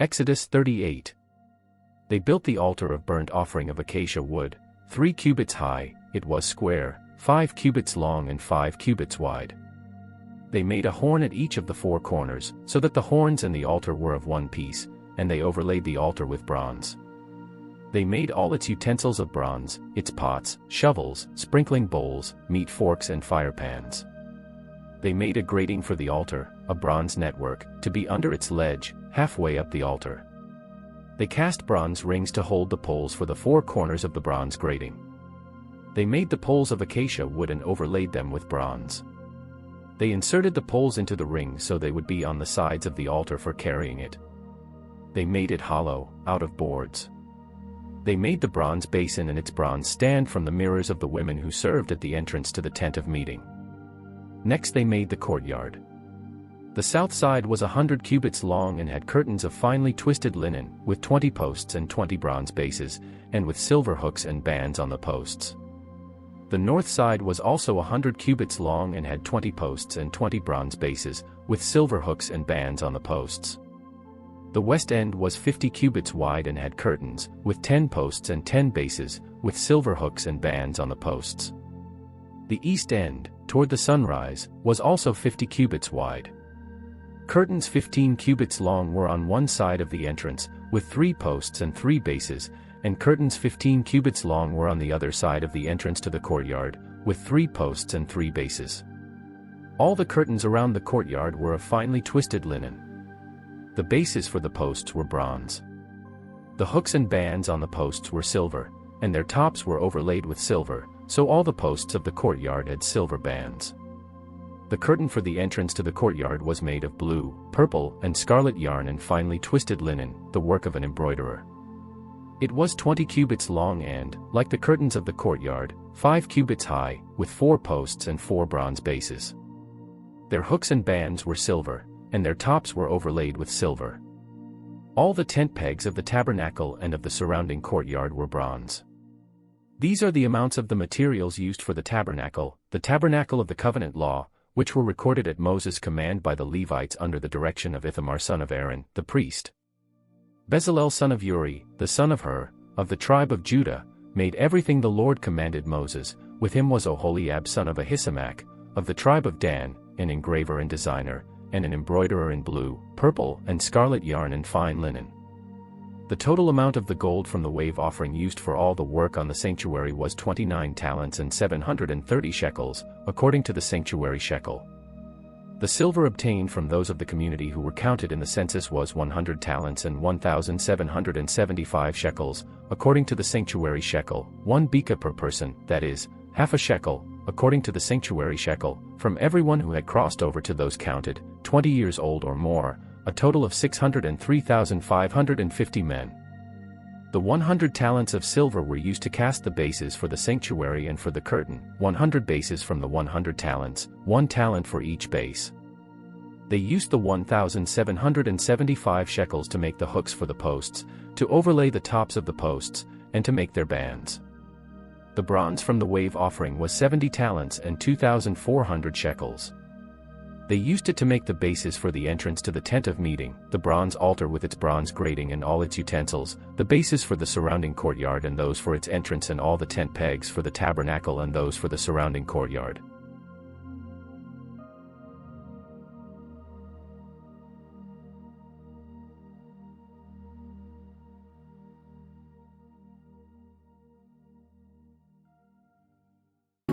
Exodus 38. They built the altar of burnt offering of acacia wood, 3 cubits high, it was square, 5 cubits long and 5 cubits wide. They made a horn at each of the 4 corners, so that the horns and the altar were of one piece, and they overlaid the altar with bronze. They made all its utensils of bronze, its pots, shovels, sprinkling bowls, meat forks and fire pans. They made a grating for the altar, a bronze network, to be under its ledge, halfway up the altar. They cast bronze rings to hold the poles for the 4 corners of the bronze grating. They made the poles of acacia wood and overlaid them with bronze. They inserted the poles into the ring so they would be on the sides of the altar for carrying it. They made it hollow, out of boards. They made the bronze basin and its bronze stand from the mirrors of the women who served at the entrance to the tent of meeting. Next they made the courtyard. The south side was 100 cubits long and had curtains of finely twisted linen, with 20 posts and 20 bronze bases, and with silver hooks and bands on the posts. The north side was also 100 cubits long and had 20 posts and 20 bronze bases, with silver hooks and bands on the posts. The west end was 50 cubits wide and had curtains, with 10 posts and 10 bases, with silver hooks and bands on the posts. The east end, toward the sunrise, was also 50 cubits wide. Curtains 15 cubits long were on one side of the entrance, with 3 posts and 3 bases, and curtains 15 cubits long were on the other side of the entrance to the courtyard, with 3 posts and 3 bases. All the curtains around the courtyard were of finely twisted linen. The bases for the posts were bronze. The hooks and bands on the posts were silver, and their tops were overlaid with silver, so all the posts of the courtyard had silver bands. The curtain for the entrance to the courtyard was made of blue, purple, and scarlet yarn and finely twisted linen, the work of an embroiderer. It was 20 cubits long and, like the curtains of the courtyard, 5 cubits high, with 4 posts and 4 bronze bases. Their hooks and bands were silver, and their tops were overlaid with silver. All the tent pegs of the tabernacle and of the surrounding courtyard were bronze. These are the amounts of the materials used for the tabernacle of the covenant law, which were recorded at Moses' command by the Levites under the direction of Ithamar son of Aaron, the priest. Bezalel son of Uri, the son of Hur, of the tribe of Judah, made everything the Lord commanded Moses. With him was Oholiab son of Ahisamach, of the tribe of Dan, an engraver and designer, and an embroiderer in blue, purple, and scarlet yarn and fine linen. The total amount of the gold from the wave offering used for all the work on the sanctuary was 29 talents and 730 shekels, according to the sanctuary shekel. The silver obtained from those of the community who were counted in the census was 100 talents and 1,775 shekels, according to the sanctuary shekel, 1 beka per person, that is, half a shekel, according to the sanctuary shekel, from everyone who had crossed over to those counted, 20 years old or more, a total of 603,550 men. The 100 talents of silver were used to cast the bases for the sanctuary and for the curtain, 100 bases from the 100 talents, 1 talent for each base. They used the 1,775 shekels to make the hooks for the posts, to overlay the tops of the posts, and to make their bands. The bronze from the wave offering was 70 talents and 2,400 shekels. They used it to make the bases for the entrance to the tent of meeting, the bronze altar with its bronze grating and all its utensils, the bases for the surrounding courtyard and those for its entrance and all the tent pegs for the tabernacle and those for the surrounding courtyard.